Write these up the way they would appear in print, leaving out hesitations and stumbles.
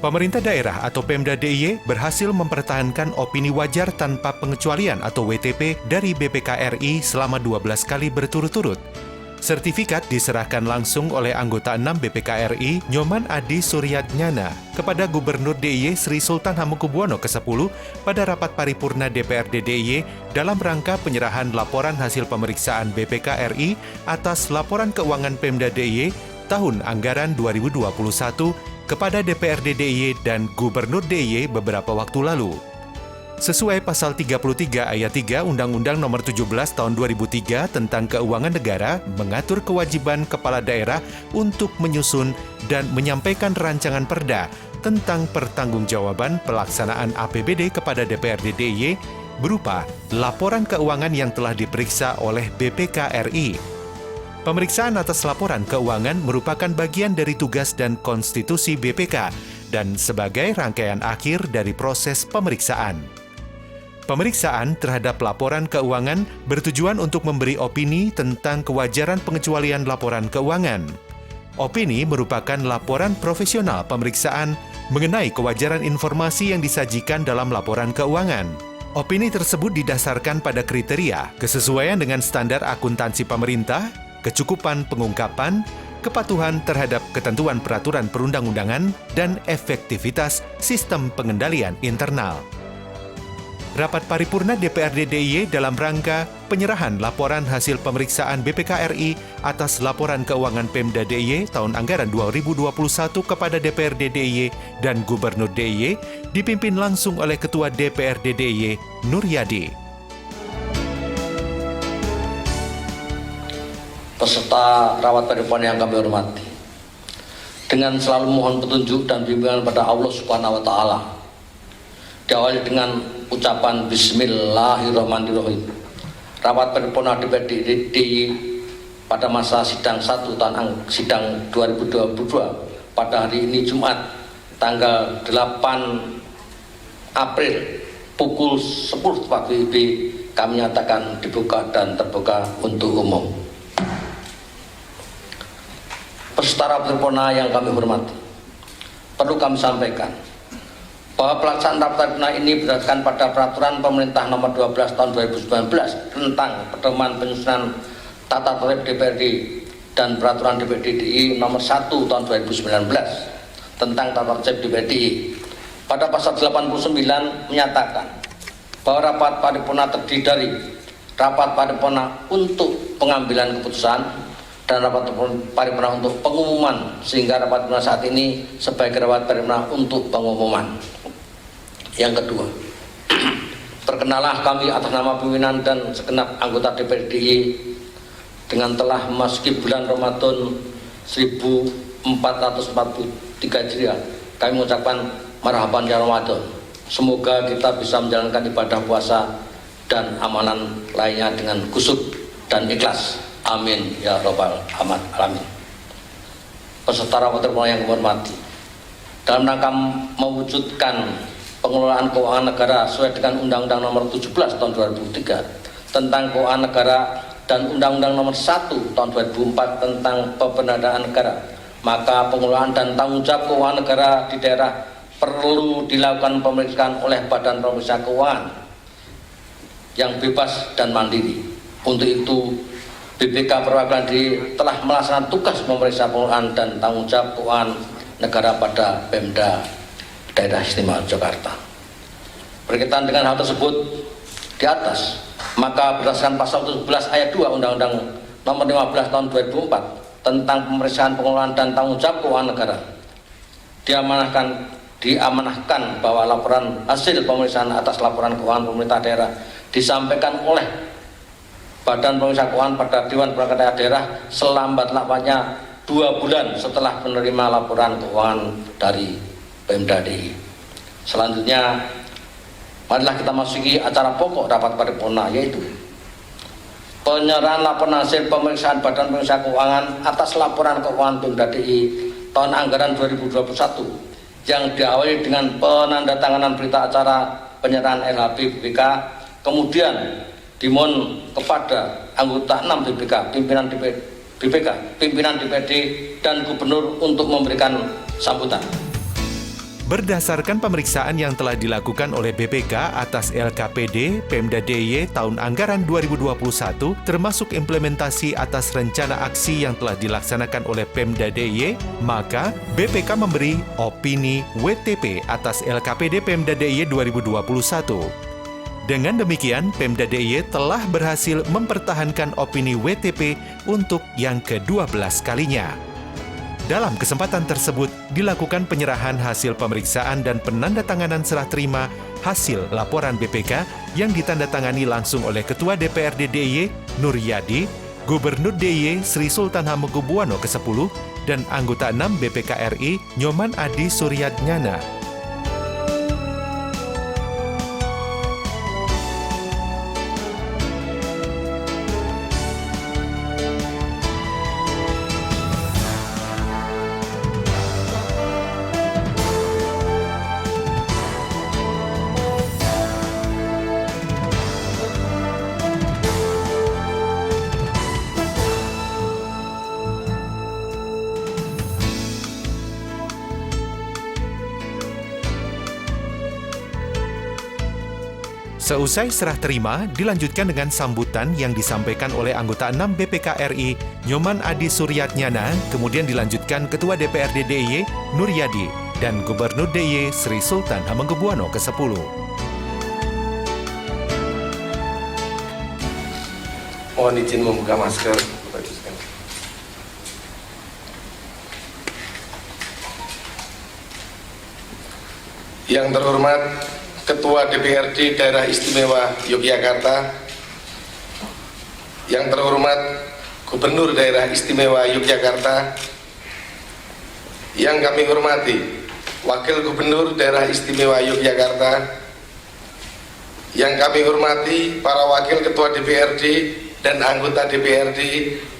Pemerintah daerah atau Pemda DIY berhasil mempertahankan opini wajar tanpa pengecualian atau WTP dari BPK RI selama 12 kali berturut-turut. Sertifikat diserahkan langsung oleh anggota 6 BPK RI, Nyoman Adi Suryatnyana, kepada Gubernur DIY Sri Sultan Hamengkubuwono ke-10 pada rapat paripurna DPRD DIY dalam rangka penyerahan laporan hasil pemeriksaan BPK RI atas laporan keuangan Pemda DIY tahun anggaran 2021 kepada DPRD DIY dan Gubernur DIY beberapa waktu lalu. Sesuai pasal 33 ayat 3 Undang-Undang Nomor 17 Tahun 2003 tentang Keuangan Negara mengatur kewajiban kepala daerah untuk menyusun dan menyampaikan rancangan perda tentang pertanggungjawaban pelaksanaan APBD kepada DPRD DIY berupa laporan keuangan yang telah diperiksa oleh BPK RI. Pemeriksaan atas laporan keuangan merupakan bagian dari tugas dan konstitusi BPK dan sebagai rangkaian akhir dari proses pemeriksaan. Pemeriksaan terhadap laporan keuangan bertujuan untuk memberi opini tentang kewajaran pengecualian laporan keuangan. Opini merupakan laporan profesional pemeriksaan mengenai kewajaran informasi yang disajikan dalam laporan keuangan. Opini tersebut didasarkan pada kriteria kesesuaian dengan standar akuntansi pemerintah, kecukupan pengungkapan, kepatuhan terhadap ketentuan peraturan perundang-undangan, dan efektivitas sistem pengendalian internal. Rapat paripurna DPRD DIY dalam rangka penyerahan laporan hasil pemeriksaan BPK RI atas laporan keuangan Pemda DIY tahun anggaran 2021 kepada DPRD DIY dan Gubernur DIY dipimpin langsung oleh Ketua DPRD DIY Nuryadi. Peserta rapat paripurna yang kami hormati, dengan selalu mohon petunjuk dan bimbingan pada Allah Subhanahu wa Ta'ala, diawali dengan ucapan Bismillahirrahmanirrahim. Rapat paripurna DPRD DIY pada masa sidang 1 tahun sidang 2022 pada hari ini Jumat tanggal 8 April pukul 10 WIB kami nyatakan dibuka dan terbuka untuk umum. Peserta rapat paripurna yang kami hormati, perlu kami sampaikan bahwa pelaksanaan rapat paripurna ini berdasarkan pada Peraturan Pemerintah Nomor 12 Tahun 2019 tentang pedoman penyusunan tata tertib DPRD dan Peraturan DPRD DIY Nomor 1 Tahun 2019 tentang tata tertib DPRD. Pada pasal 89 menyatakan bahwa rapat paripurna terdiri dari rapat paripurna untuk pengambilan keputusan dan rapat paripurna untuk pengumuman, sehingga rapat paripurna saat ini sebagai rapat paripurna untuk pengumuman. Yang kedua, perkenalah kami atas nama pimpinan dan segenap anggota DPRD DIY dengan telah memasuki bulan Ramadan 1443 Hijriah. Kami mengucapkan marhaban ya Ramadan. Semoga kita bisa menjalankan ibadah puasa dan amalan lainnya dengan khusyuk dan ikhlas. Amin ya Rabbal alamin. Peserta rapat paripurna yang kami hormati, dalam rangka mewujudkan pengelolaan keuangan negara sesuai dengan Undang-Undang Nomor 17 Tahun 2003 tentang keuangan negara dan Undang-Undang Nomor 1 Tahun 2004 tentang pemberdayaan negara, maka pengelolaan dan tanggung jawab keuangan negara di daerah perlu dilakukan pemeriksaan oleh Badan Pemeriksa Keuangan yang bebas dan mandiri. Untuk itu BPK Perwakilan DIY telah melaksanakan tugas memeriksa pengelolaan dan tanggung jawab keuangan negara pada Pemda Daerah Istimewa Yogyakarta. Berkaitan dengan hal tersebut di atas, maka berdasarkan pasal 17 ayat 2 Undang-Undang Nomor 15 Tahun 2004 tentang pemeriksaan pengelolaan dan tanggung jawab keuangan negara, diamanahkan bahwa laporan hasil pemeriksaan atas laporan keuangan pemerintah daerah disampaikan oleh Badan Pemeriksa Keuangan pada Dewan Perwakilan Daerah selambat-lambatnya 2 bulan setelah menerima laporan keuangan dari Pemda DIY. Selanjutnya, marilah kita masuki acara pokok rapat paripurna, yaitu penyerahan laporan hasil pemeriksaan Badan Pemeriksa Keuangan atas laporan keuangan Pemda DIY tahun anggaran 2021 yang diawali dengan penandatanganan berita acara penyerahan LHB BPK, kemudian dimohon kepada anggota 6 BPK, pimpinan DPRD dan Gubernur untuk memberikan sambutan. Berdasarkan pemeriksaan yang telah dilakukan oleh BPK atas LKPD Pemda DIY tahun anggaran 2021, termasuk implementasi atas rencana aksi yang telah dilaksanakan oleh Pemda DIY, maka BPK memberi opini WTP atas LKPD Pemda DIY 2021. Dengan demikian, Pemda DIY telah berhasil mempertahankan opini WTP untuk yang ke-12 kalinya. Dalam kesempatan tersebut, dilakukan penyerahan hasil pemeriksaan dan penandatanganan serah terima hasil laporan BPK yang ditandatangani langsung oleh Ketua DPRD DIY Nur Yadi, Gubernur DIY Sri Sultan Hamengkubuwono ke-10, dan anggota 6 BPK RI Nyoman Adi Suryatnyana. Seusai serah terima, dilanjutkan dengan sambutan yang disampaikan oleh anggota 6 BPK RI, Nyoman Adi Suryatnyana, kemudian dilanjutkan Ketua DPRD DIY, Nur Yadi, dan Gubernur DIY Sri Sultan Hamengkubuwono ke-10. Mohon izin membuka masker. Yang terhormat Ketua DPRD Daerah Istimewa Yogyakarta, yang terhormat Gubernur Daerah Istimewa Yogyakarta, yang kami hormati Wakil Gubernur Daerah Istimewa Yogyakarta, yang kami hormati para Wakil Ketua DPRD dan anggota DPRD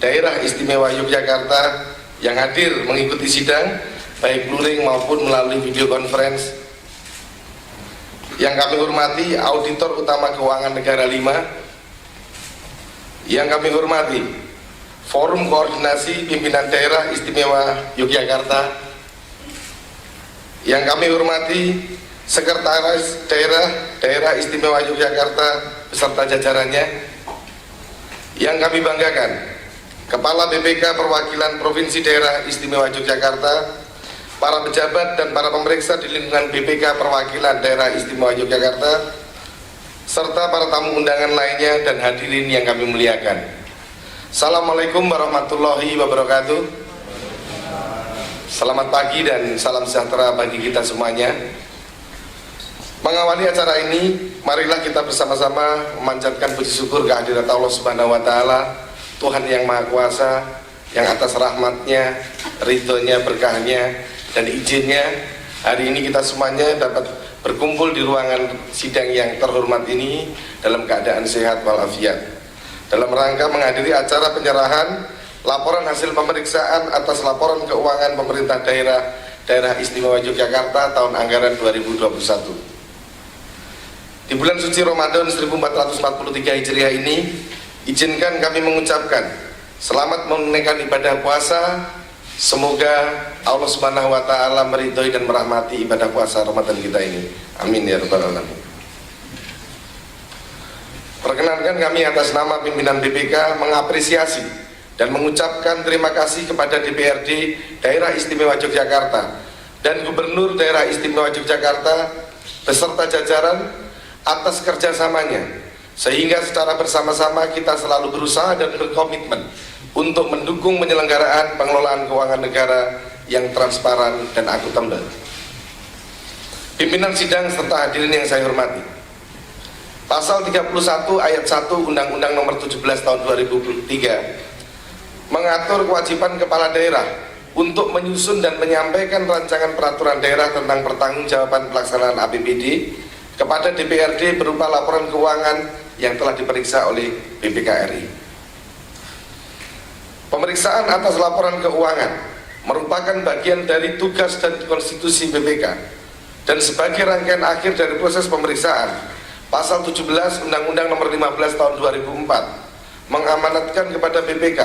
Daerah Istimewa Yogyakarta yang hadir mengikuti sidang baik luring maupun melalui video conference, yang kami hormati Auditor Utama Keuangan Negara 5, yang kami hormati Forum Koordinasi Pimpinan Daerah Istimewa Yogyakarta, yang kami hormati Sekretaris Daerah Istimewa Yogyakarta beserta jajarannya, yang kami banggakan Kepala BPK Perwakilan Provinsi Daerah Istimewa Yogyakarta, para pejabat dan para pemeriksa di lingkungan BPK Perwakilan Daerah Istimewa Yogyakarta, serta para tamu undangan lainnya dan hadirin yang kami muliakan. Assalamualaikum warahmatullahi wabarakatuh. Selamat pagi dan salam sejahtera bagi kita semuanya. Mengawali acara ini, marilah kita bersama-sama memanjatkan puji syukur kehadirat Allah Subhanahu wa Ta'ala, Tuhan yang Maha Kuasa, yang atas rahmatnya, ridhonya, berkahnya, dan izinnya hari ini kita semuanya dapat berkumpul di ruangan sidang yang terhormat ini dalam keadaan sehat walafiat, dalam rangka menghadiri acara penyerahan laporan hasil pemeriksaan atas laporan keuangan pemerintah daerah Istimewa Yogyakarta tahun anggaran 2021. Di bulan suci Ramadan 1443 Hijriah ini, izinkan kami mengucapkan selamat menunaikan ibadah puasa. Semoga Allah Subhanahu wa Ta'ala meridhoi dan merahmati ibadah puasa Ramadan kita ini. Amin ya rabbal alamin. Perkenankan kami atas nama pimpinan BPK mengapresiasi dan mengucapkan terima kasih kepada DPRD Daerah Istimewa Yogyakarta dan Gubernur Daerah Istimewa Yogyakarta beserta jajaran atas kerjasamanya, sehingga secara bersama-sama kita selalu berusaha dan berkomitmen untuk mendukung penyelenggaraan pengelolaan keuangan negara yang transparan dan akuntabel. Pimpinan sidang serta hadirin yang saya hormati, Pasal 31 ayat 1 Undang-Undang Nomor 17 Tahun 2003 mengatur kewajiban kepala daerah untuk menyusun dan menyampaikan rancangan peraturan daerah tentang pertanggungjawaban pelaksanaan APBD kepada DPRD berupa laporan keuangan yang telah diperiksa oleh BPK RI. Pemeriksaan atas laporan keuangan merupakan bagian dari tugas dan konstitusi BPK dan sebagai rangkaian akhir dari proses pemeriksaan, Pasal 17 Undang-Undang Nomor 15 Tahun 2004 mengamanatkan kepada BPK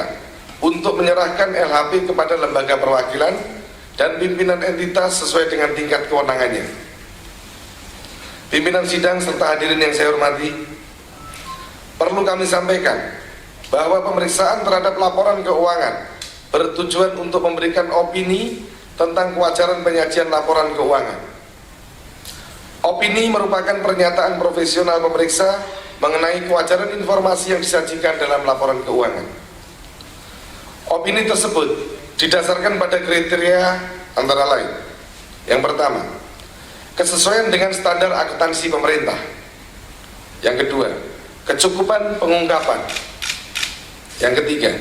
untuk menyerahkan LHP kepada lembaga perwakilan dan pimpinan entitas sesuai dengan tingkat kewenangannya. Pimpinan sidang serta hadirin yang saya hormati, perlu kami sampaikan bahwa pemeriksaan terhadap laporan keuangan bertujuan untuk memberikan opini tentang kewajaran penyajian laporan keuangan. Opini merupakan pernyataan profesional pemeriksa mengenai kewajaran informasi yang disajikan dalam laporan keuangan. Opini tersebut didasarkan pada kriteria antara lain. Yang pertama, kesesuaian dengan standar akuntansi pemerintah. Yang kedua, kecukupan pengungkapan. Yang ketiga,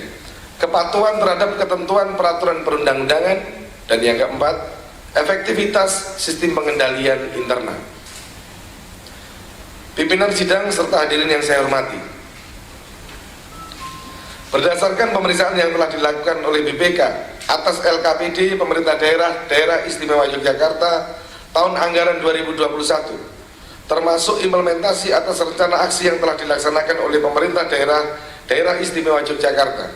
kepatuhan terhadap ketentuan peraturan perundang-undangan. Dan yang keempat, efektivitas sistem pengendalian internal. Pimpinan sidang serta hadirin yang saya hormati, berdasarkan pemeriksaan yang telah dilakukan oleh BPK atas LKPD Pemerintah Daerah Istimewa Yogyakarta tahun anggaran 2021, termasuk implementasi atas rencana aksi yang telah dilaksanakan oleh Pemerintah Daerah Istimewa Yogyakarta,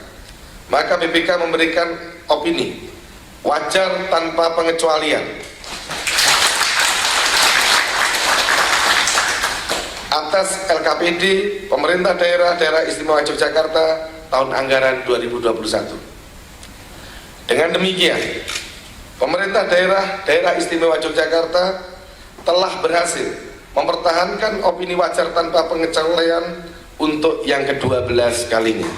maka BPK memberikan opini wajar tanpa pengecualian atas LKPD Pemerintah Daerah Istimewa Yogyakarta tahun anggaran 2021. Dengan demikian, Pemerintah Daerah Istimewa Yogyakarta telah berhasil mempertahankan opini wajar tanpa pengecualian untuk yang ke-12 kalinya.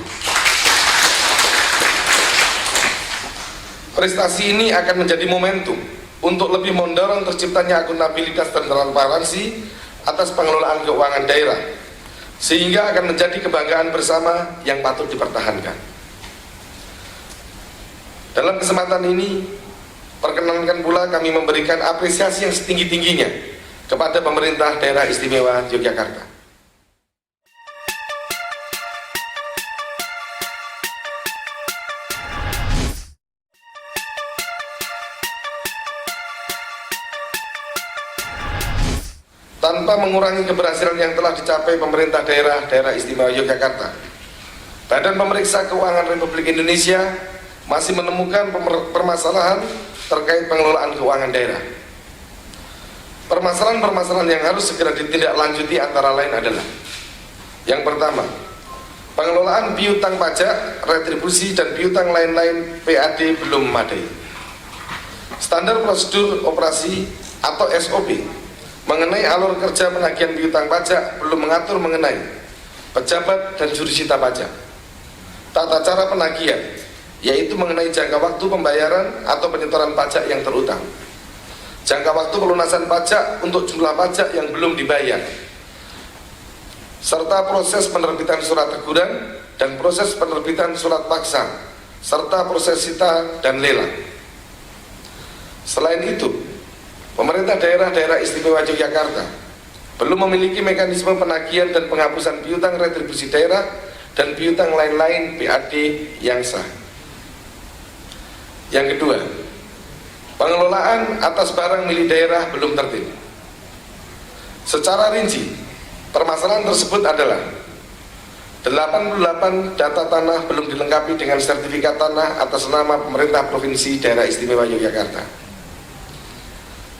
Prestasi ini akan menjadi momentum untuk lebih mendorong terciptanya akuntabilitas dan transparansi atas pengelolaan keuangan daerah, sehingga akan menjadi kebanggaan bersama yang patut dipertahankan. Dalam kesempatan ini, perkenankan pula kami memberikan apresiasi yang setinggi-tingginya kepada Pemerintah Daerah Istimewa Yogyakarta. Tanpa mengurangi keberhasilan yang telah dicapai Pemerintah Daerah Istimewa Yogyakarta, Badan Pemeriksa Keuangan Republik Indonesia masih menemukan permasalahan terkait pengelolaan keuangan daerah. Permasalahan-permasalahan yang harus segera ditindaklanjuti antara lain adalah: yang pertama, pengelolaan piutang pajak, retribusi, dan piutang lain-lain PAD belum memadai. Standar prosedur operasi atau SOP mengenai alur kerja penagihan piutang pajak belum mengatur mengenai pejabat dan jurusita pajak, tata cara penagihan, yaitu mengenai jangka waktu pembayaran atau penyetoran pajak yang terutang, jangka waktu pelunasan pajak untuk jumlah pajak yang belum dibayar, serta proses penerbitan surat teguran dan proses penerbitan surat paksa, serta proses sita dan lelang. Selain itu, Pemerintah Daerah Istimewa Yogyakarta belum memiliki mekanisme penagihan dan penghapusan piutang retribusi daerah dan piutang lain-lain PAD yang sah. Yang kedua, pengelolaan atas barang milik daerah belum tertib. Secara rinci, permasalahan tersebut adalah 88 data tanah belum dilengkapi dengan sertifikat tanah atas nama Pemerintah Provinsi Daerah Istimewa Yogyakarta.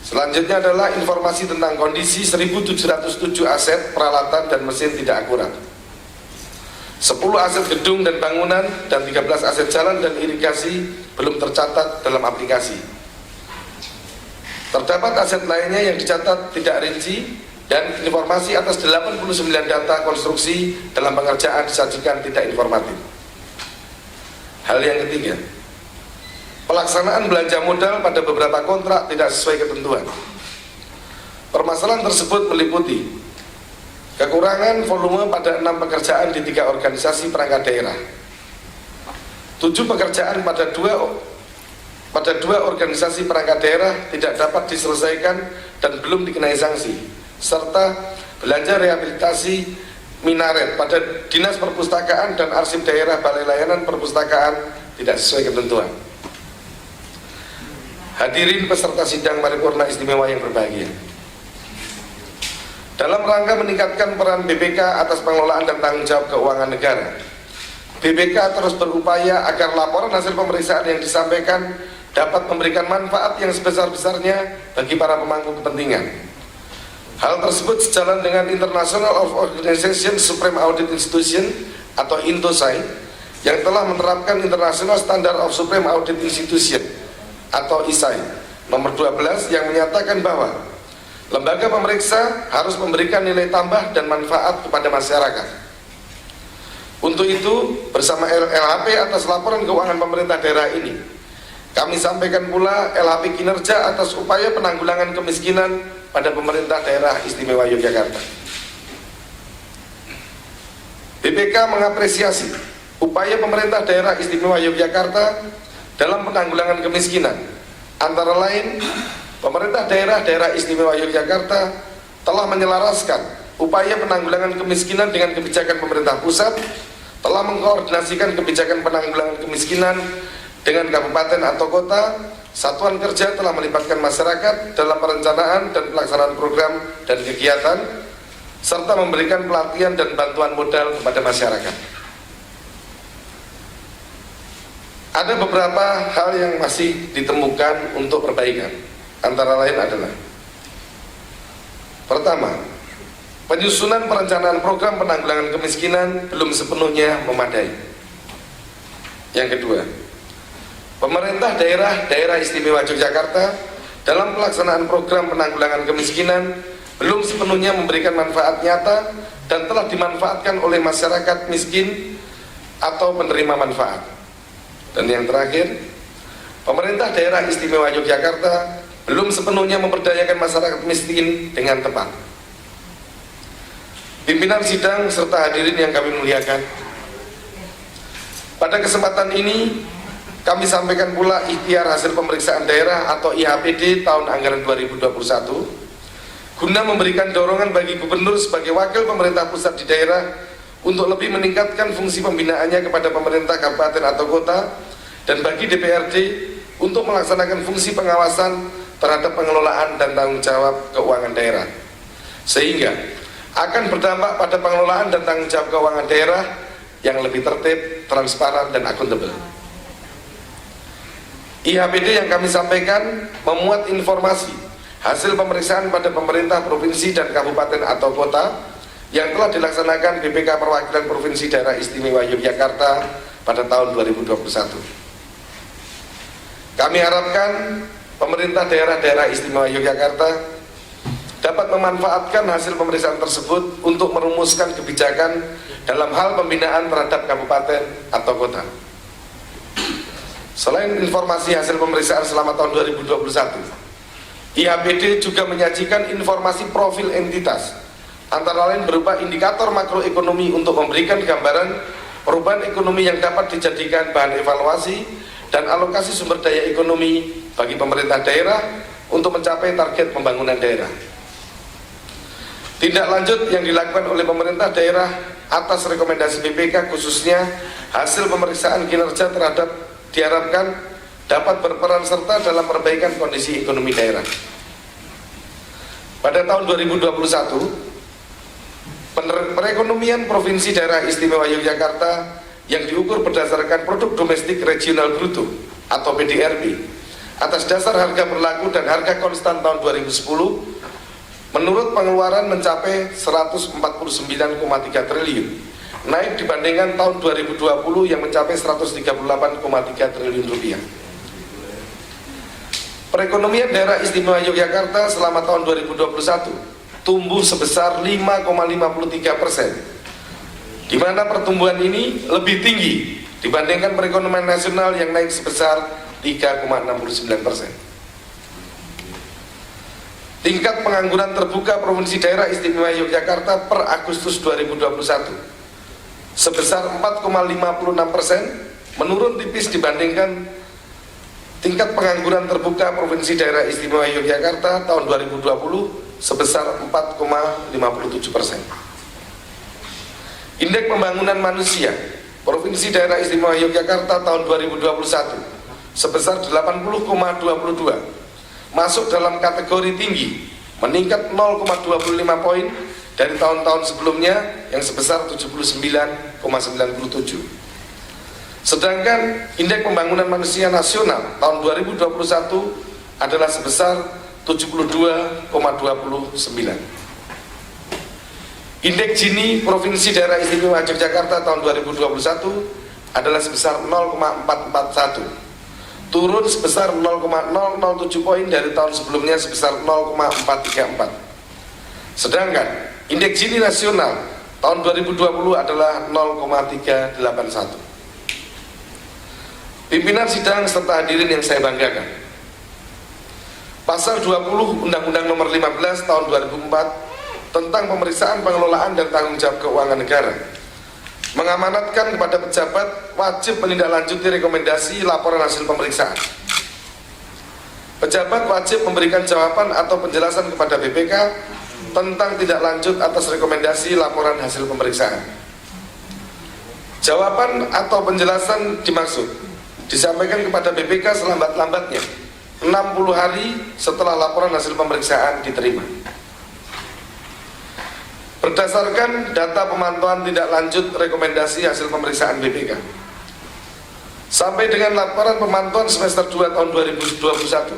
Selanjutnya adalah informasi tentang kondisi 1.707 aset, peralatan, dan mesin tidak akurat. 10 aset gedung dan bangunan dan 13 aset jalan dan irigasi belum tercatat dalam aplikasi. Terdapat aset lainnya yang dicatat tidak rinci dan informasi atas 89 data konstruksi dalam pengerjaan disajikan tidak informatif. Hal yang ketiga, pelaksanaan belanja modal pada beberapa kontrak tidak sesuai ketentuan. Permasalahan tersebut meliputi kekurangan volume pada 6 pekerjaan di 3 organisasi perangkat daerah, 7 pekerjaan pada 2 organisasi perangkat daerah tidak dapat diselesaikan dan belum dikenai sanksi, serta belanja rehabilitasi minaret pada Dinas Perpustakaan dan Arsip Daerah Balai Layanan Perpustakaan tidak sesuai ketentuan. Hadirin peserta sidang paripurna istimewa yang berbahagia, dalam rangka meningkatkan peran BPK atas pengelolaan dan tanggung jawab keuangan negara, BPK terus berupaya agar laporan hasil pemeriksaan yang disampaikan dapat memberikan manfaat yang sebesar-besarnya bagi para pemangku kepentingan. Hal tersebut sejalan dengan International Organization Supreme Audit Institution atau INTOSAI yang telah menerapkan International Standard of Supreme Audit Institution atau ISAI nomor 12 yang menyatakan bahwa lembaga pemeriksa harus memberikan nilai tambah dan manfaat kepada masyarakat. Untuk itu, bersama LHP atas laporan keuangan pemerintah daerah ini, kami sampaikan pula LHP kinerja atas upaya penanggulangan kemiskinan pada pemerintah daerah istimewa Yogyakarta. BPK mengapresiasi upaya pemerintah daerah istimewa Yogyakarta dalam penanggulangan kemiskinan. Antara lain, pemerintah daerah istimewa Yogyakarta telah menyelaraskan upaya penanggulangan kemiskinan dengan kebijakan pemerintah pusat, telah mengkoordinasikan kebijakan penanggulangan kemiskinan dengan kabupaten atau kota. Satuan kerja telah melibatkan masyarakat dalam perencanaan dan pelaksanaan program dan kegiatan, serta memberikan pelatihan dan bantuan modal kepada masyarakat. Ada beberapa hal yang masih ditemukan untuk perbaikan. Antara lain adalah: pertama, penyusunan perencanaan program penanggulangan kemiskinan belum sepenuhnya memadai. Yang kedua, pemerintah daerah istimewa Yogyakarta dalam pelaksanaan program penanggulangan kemiskinan belum sepenuhnya memberikan manfaat nyata dan telah dimanfaatkan oleh masyarakat miskin atau penerima manfaat. Dan yang terakhir, pemerintah daerah istimewa Yogyakarta belum sepenuhnya memberdayakan masyarakat miskin dengan tepat. Pimpinan sidang serta hadirin yang kami muliakan, pada kesempatan ini kami sampaikan pula ikhtiar hasil pemeriksaan daerah atau IHPD tahun anggaran 2021 guna memberikan dorongan bagi gubernur sebagai wakil pemerintah pusat di daerah untuk lebih meningkatkan fungsi pembinaannya kepada pemerintah kabupaten atau kota, dan bagi DPRD untuk melaksanakan fungsi pengawasan terhadap pengelolaan dan tanggung jawab keuangan daerah, sehingga akan berdampak pada pengelolaan dan tanggung jawab keuangan daerah yang lebih tertib, transparan, dan akuntabel. IHPD yang kami sampaikan memuat informasi hasil pemeriksaan pada pemerintah provinsi dan kabupaten atau kota yang telah dilaksanakan BPK Perwakilan Provinsi Daerah Istimewa Yogyakarta pada tahun 2021. Kami harapkan pemerintah daerah istimewa Yogyakarta dapat memanfaatkan hasil pemeriksaan tersebut untuk merumuskan kebijakan dalam hal pembinaan terhadap kabupaten atau kota. Selain informasi hasil pemeriksaan selama tahun 2021, IHPD juga menyajikan informasi profil entitas, antara lain berupa indikator makroekonomi untuk memberikan gambaran perubahan ekonomi yang dapat dijadikan bahan evaluasi dan alokasi sumber daya ekonomi bagi pemerintah daerah untuk mencapai target pembangunan daerah. Tindak lanjut yang dilakukan oleh pemerintah daerah atas rekomendasi BPK, khususnya hasil pemeriksaan kinerja terhadap, diharapkan dapat berperan serta dalam perbaikan kondisi ekonomi daerah. Pada tahun 2021, perekonomian Provinsi Daerah Istimewa Yogyakarta yang diukur berdasarkan Produk Domestik Regional Bruto atau PDRB atas dasar harga berlaku dan harga konstan tahun 2010, menurut pengeluaran mencapai 149,3 triliun, naik dibandingkan tahun 2020 yang mencapai 138,3 triliun rupiah. Perekonomian Daerah Istimewa Yogyakarta selama tahun 2021 tumbuh sebesar 5,53%, di mana pertumbuhan ini lebih tinggi dibandingkan perekonomian nasional yang naik sebesar 3,69%. Tingkat pengangguran terbuka Provinsi Daerah Istimewa Yogyakarta per Agustus 2021 sebesar 4,56%, menurun tipis dibandingkan tingkat pengangguran terbuka Provinsi Daerah Istimewa Yogyakarta tahun 2020 sebesar 4,57%. Indeks Pembangunan Manusia Provinsi Daerah Istimewa Yogyakarta tahun 2021 sebesar 80,22, masuk dalam kategori tinggi, meningkat 0,25 poin dari tahun-tahun sebelumnya yang sebesar 79,97. Sedangkan Indeks Pembangunan Manusia Nasional tahun 2021 adalah sebesar 72,29. Indeks Gini Provinsi Daerah Istimewa Yogyakarta tahun 2021 adalah sebesar 0,441, turun sebesar 0,007 poin dari tahun sebelumnya sebesar 0,434. Sedangkan Indeks Gini Nasional tahun 2020 adalah 0,381. Pimpinan sidang serta hadirin yang saya banggakan, Pasal 20 Undang-Undang Nomor 15 Tahun 2004 tentang pemeriksaan pengelolaan dan tanggung jawab keuangan negara mengamanatkan kepada pejabat wajib menindaklanjuti rekomendasi laporan hasil pemeriksaan. Pejabat wajib memberikan jawaban atau penjelasan kepada BPK tentang tindak lanjut atas rekomendasi laporan hasil pemeriksaan. Jawaban atau penjelasan dimaksud disampaikan kepada BPK selambat-lambatnya 60 hari setelah laporan hasil pemeriksaan diterima. Berdasarkan data pemantauan tindak lanjut rekomendasi hasil pemeriksaan BPK, sampai dengan laporan pemantauan semester 2 tahun 2021,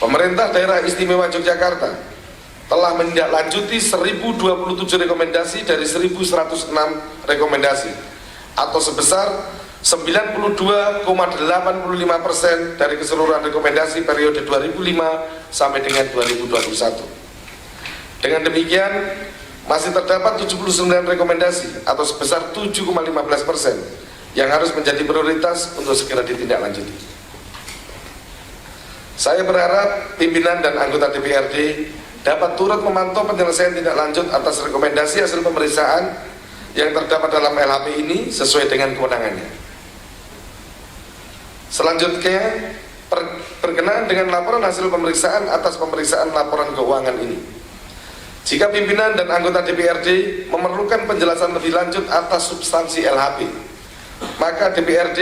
pemerintah daerah istimewa Yogyakarta telah menindaklanjuti 1027 rekomendasi dari 1106 rekomendasi atau sebesar 92,85% dari keseluruhan rekomendasi periode 2005 sampai dengan 2021. Dengan demikian, masih terdapat 79 rekomendasi atau sebesar 7,15% yang harus menjadi prioritas untuk segera ditindaklanjuti. Saya berharap pimpinan dan anggota DPRD dapat turut memantau penyelesaian tindak lanjut atas rekomendasi hasil pemeriksaan yang terdapat dalam LHP ini sesuai dengan kewenangannya. Selanjutnya, berkenaan dengan laporan hasil pemeriksaan atas pemeriksaan laporan keuangan ini. Jika pimpinan dan anggota DPRD memerlukan penjelasan lebih lanjut atas substansi LHP, maka DPRD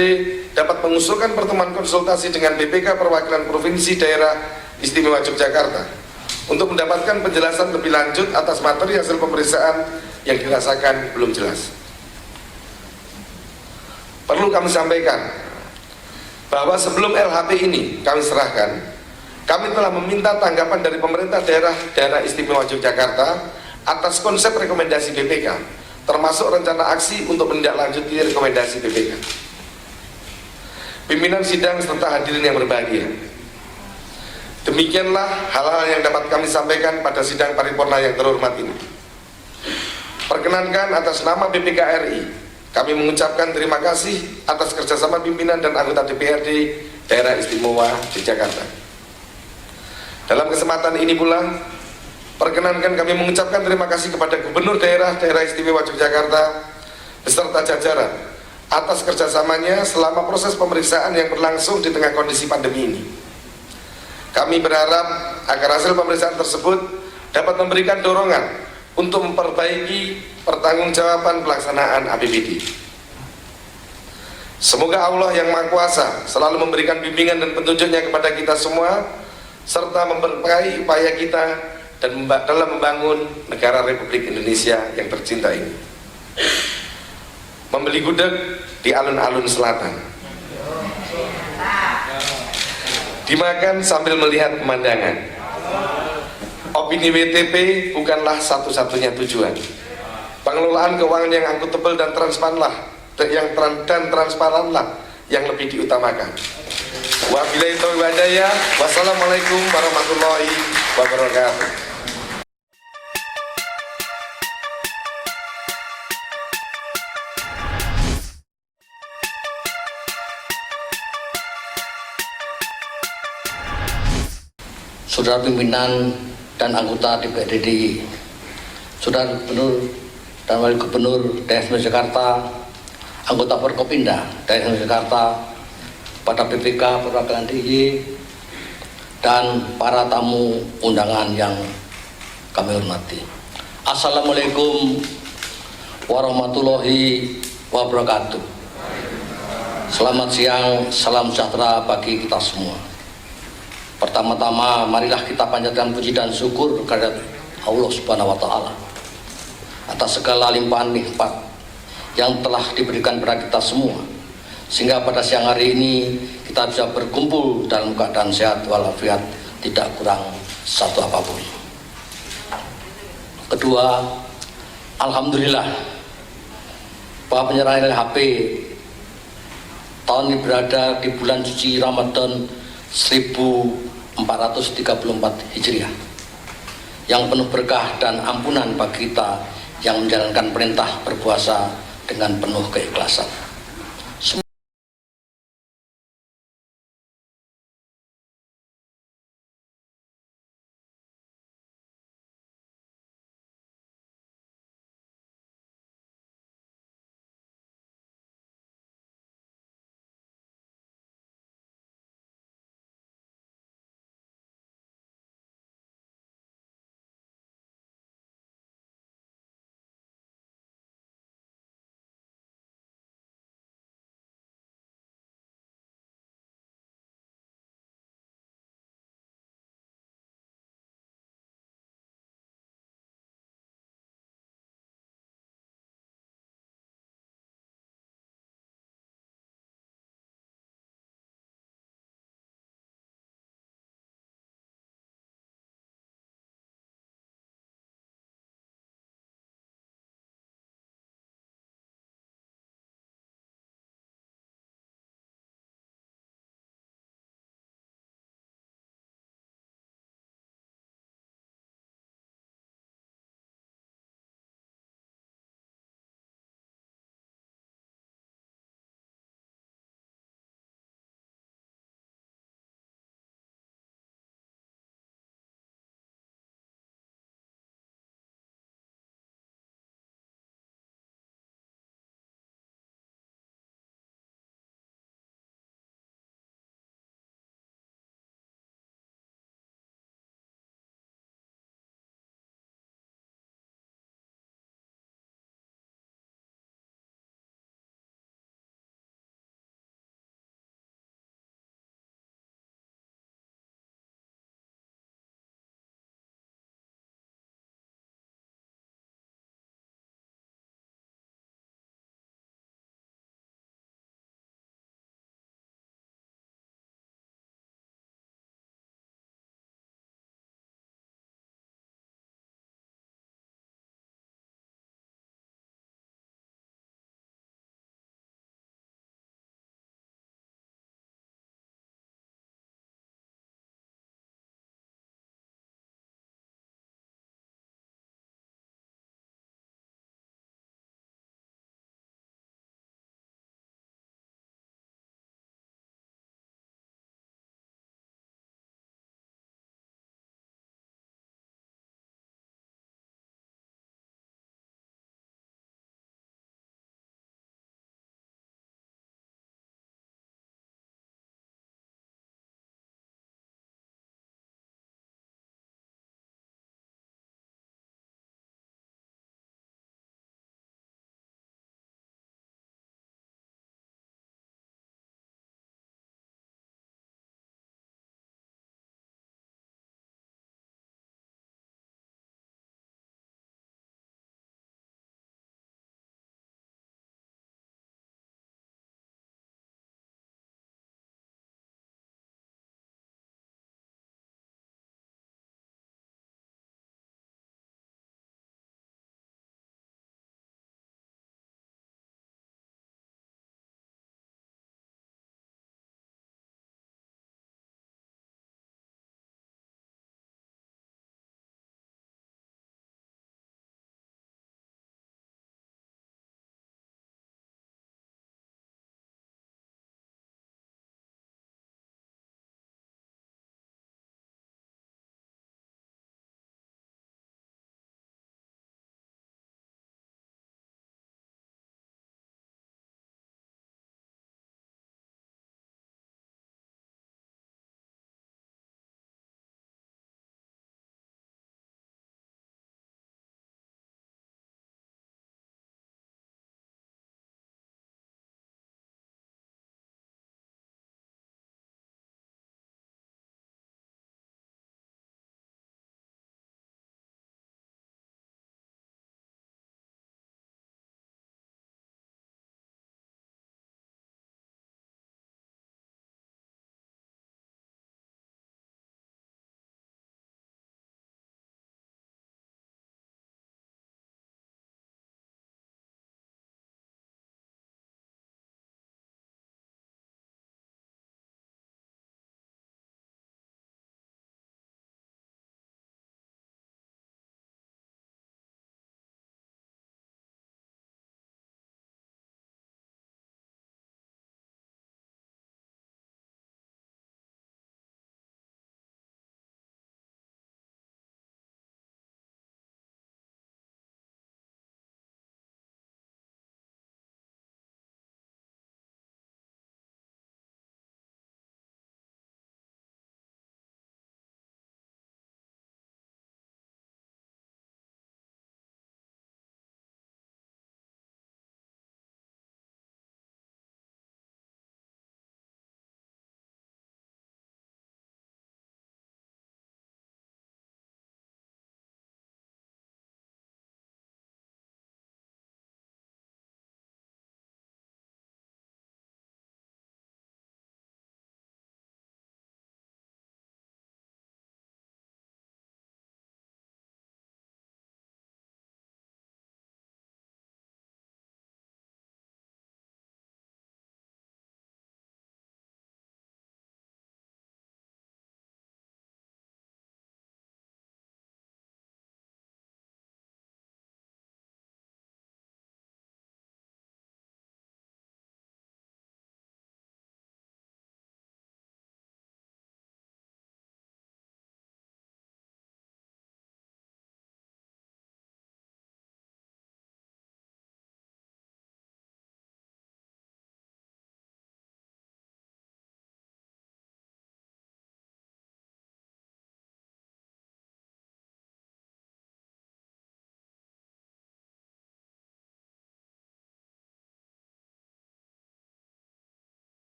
dapat mengusulkan pertemuan konsultasi dengan BPK Perwakilan Provinsi Daerah Istimewa Yogyakarta untuk mendapatkan penjelasan lebih lanjut atas materi hasil pemeriksaan yang dirasakan belum jelas. Perlu kami sampaikan bahwa sebelum LHP ini kami serahkan, kami telah meminta tanggapan dari pemerintah daerah istimewa Yogyakarta atas konsep rekomendasi BPK, termasuk rencana aksi untuk menindaklanjuti rekomendasi BPK. Pimpinan sidang serta hadirin yang berbahagia, demikianlah hal-hal yang dapat kami sampaikan pada sidang paripurna yang terhormat ini. Perkenankan atas nama BPK RI, kami mengucapkan terima kasih atas kerjasama pimpinan dan anggota DPRD Daerah Istimewa Yogyakarta. Dalam kesempatan ini pula, perkenankan kami mengucapkan terima kasih kepada Gubernur Daerah Istimewa Yogyakarta beserta jajaran atas kerjasamanya selama proses pemeriksaan yang berlangsung di tengah kondisi pandemi ini. Kami berharap agar hasil pemeriksaan tersebut dapat memberikan dorongan untuk memperbaiki pertanggungjawaban pelaksanaan APBD. Semoga Allah yang Maha Kuasa selalu memberikan bimbingan dan petunjuknya kepada kita semua, serta memberkahi upaya kita dan dalam membangun negara Republik Indonesia yang tercinta ini. Membeli gudeg di alun-alun selatan, dimakan sambil melihat pemandangan. Opini WTP bukanlah satu-satunya tujuan. Pengelolaan keuangan yang akuntabel dan transparanlah yang lebih diutamakan. Wabillahi taufiq wal hidayah. Wassalamualaikum warahmatullahi wabarakatuh. Saudara pimpinan dan anggota DPRD, Saudara Gubernur dan Wakil Gubernur Daerah Istimewa Yogyakarta, anggota Forkopimda Daerah Istimewa Yogyakarta, pada BPK Perwakilan DIY, dan para tamu undangan yang kami hormati. Assalamualaikum warahmatullahi wabarakatuh. Selamat siang, salam sejahtera bagi kita semua. Pertama-tama, marilah kita panjatkan puji dan syukur kepada Allah Subhanahu wa Ta'ala atas segala limpahan nikmat yang telah diberikan kepada kita semua, sehingga pada siang hari ini kita bisa berkumpul dalam keadaan sehat walafiat, tidak kurang satu apapun. Kedua, alhamdulillah bahwa penyerahan LHP tahun ini berada di bulan suci Ramadan 1434 Hijriah yang penuh berkah dan ampunan bagi kita yang menjalankan perintah berpuasa dengan penuh keikhlasan.